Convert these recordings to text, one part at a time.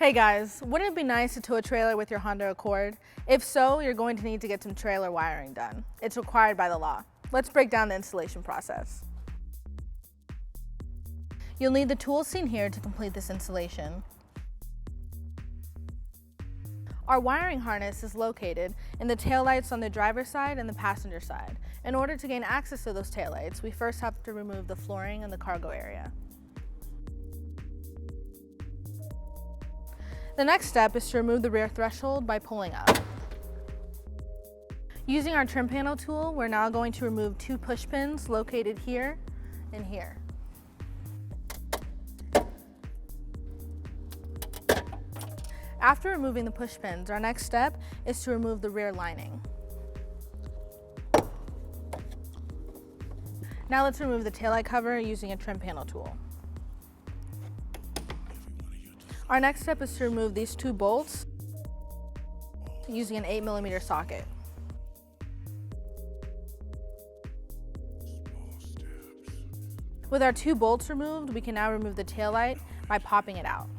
Hey guys, wouldn't it be nice to tow a trailer with your Honda Accord? If so, you're going to need to get some trailer wiring done. It's required by the law. Let's break down the installation process. You'll need the tools seen here to complete this installation. Our wiring harness is located in the taillights on the driver's side and the passenger side. In order to gain access to those taillights, we first have to remove the flooring in the cargo area. The next step is to remove the rear threshold by pulling up. Using our trim panel tool, we're now going to remove two push pins located here and here. After removing the push pins, our next step is to remove the rear lining. Now let's remove the taillight cover using a trim panel tool. Our next step is to remove these two bolts using an 8mm socket. With our two bolts removed, we can now remove the taillight by popping it out.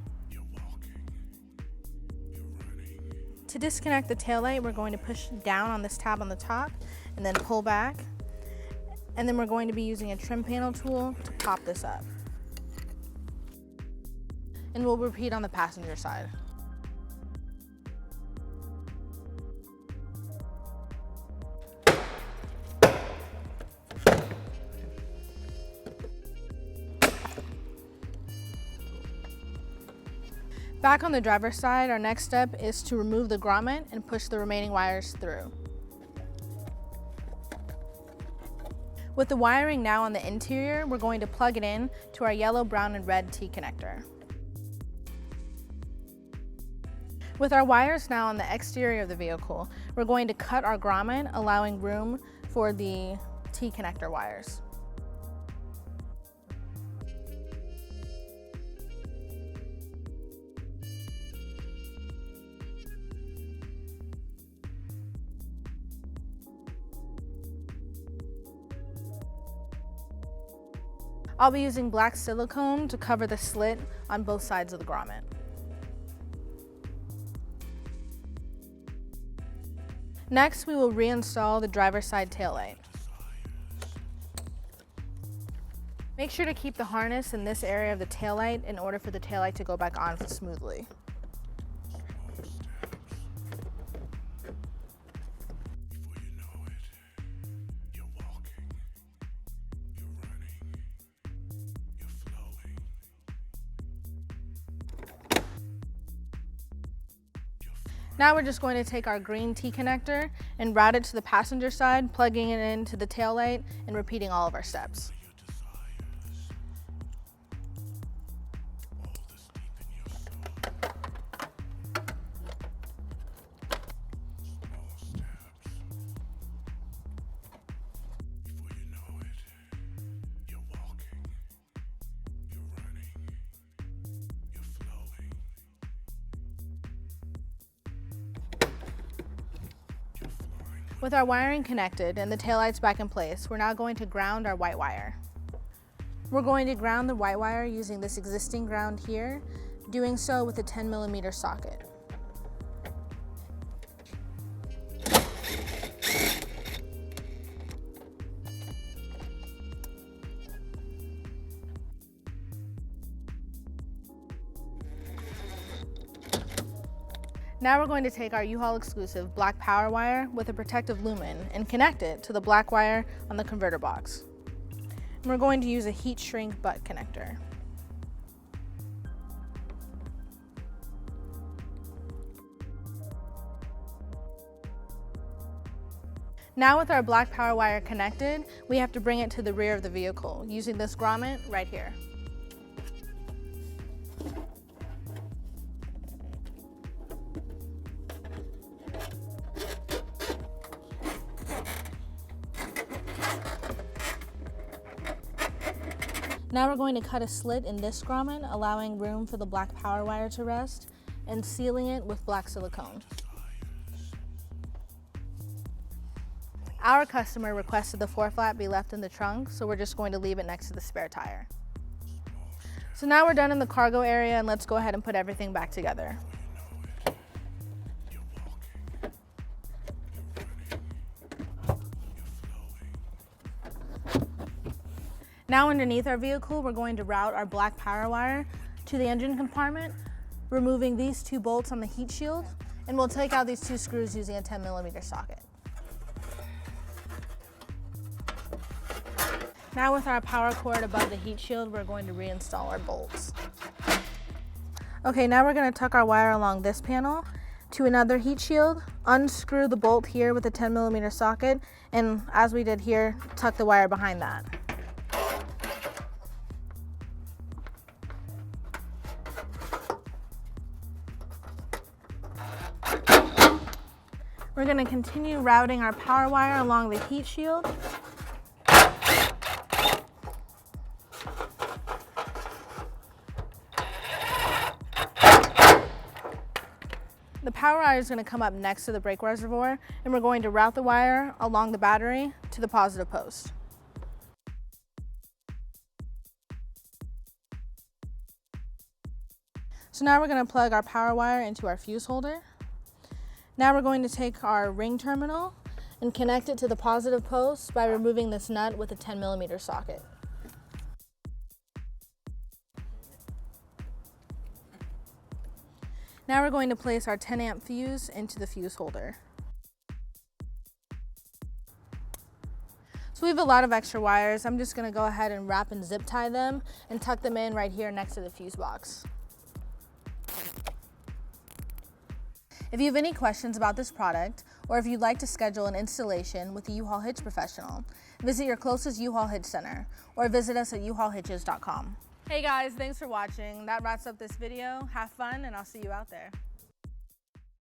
To disconnect the taillight, we're going to push down on this tab on the top and then pull back. And then we're going to be using a trim panel tool to pop this up. And we'll repeat on the passenger side. Back on the driver's side, our next step is to remove the grommet and push the remaining wires through. With the wiring now on the interior, we're going to plug it in to our yellow, brown, and red T connector. With our wires now on the exterior of the vehicle, we're going to cut our grommet, allowing room for the T connector wires. I'll be using black silicone to cover the slit on both sides of the grommet. Next, we will reinstall the driver's side taillight. Make sure to keep the harness in this area of the taillight in order for the taillight to go back on smoothly. Now we're just going to take our green T connector and route it to the passenger side, plugging it into the taillight and repeating all of our steps. With our wiring connected and the taillights back in place, we're now going to ground our white wire. We're going to ground the white wire using this existing ground here, doing so with a 10mm socket. Now we're going to take our U-Haul exclusive black power wire with a protective lumen and connect it to the black wire on the converter box. And we're going to use a heat shrink butt connector. Now with our black power wire connected, we have to bring it to the rear of the vehicle using this grommet right here. Now we're going to cut a slit in this grommet, allowing room for the black power wire to rest, and sealing it with black silicone. Our customer requested the floor flap be left in the trunk, so we're just going to leave it next to the spare tire. So now we're done in the cargo area, and let's go ahead and put everything back together. Now underneath our vehicle, we're going to route our black power wire to the engine compartment, removing these 2 bolts on the heat shield, and we'll take out these 2 screws using a 10mm socket. Now with our power cord above the heat shield, we're going to reinstall our bolts. Okay, now we're going to tuck our wire along this panel to another heat shield, unscrew the bolt here with a 10mm socket, and as we did here, tuck the wire behind that. We're going to continue routing our power wire along the heat shield. The power wire is going to come up next to the brake reservoir, and we're going to route the wire along the battery to the positive post. So now we're going to plug our power wire into our fuse holder. Now we're going to take our ring terminal and connect it to the positive post by removing this nut with a 10mm socket. Now we're going to place our 10-amp fuse into the fuse holder. So we have a lot of extra wires. I'm just going to go ahead and wrap and zip tie them and tuck them in right here next to the fuse box. If you have any questions about this product, or if you'd like to schedule an installation with a U-Haul Hitch professional, visit your closest U-Haul Hitch center or visit us at uhaulhitches.com. Hey guys, thanks for watching. That wraps up this video. Have fun, and I'll see you out there.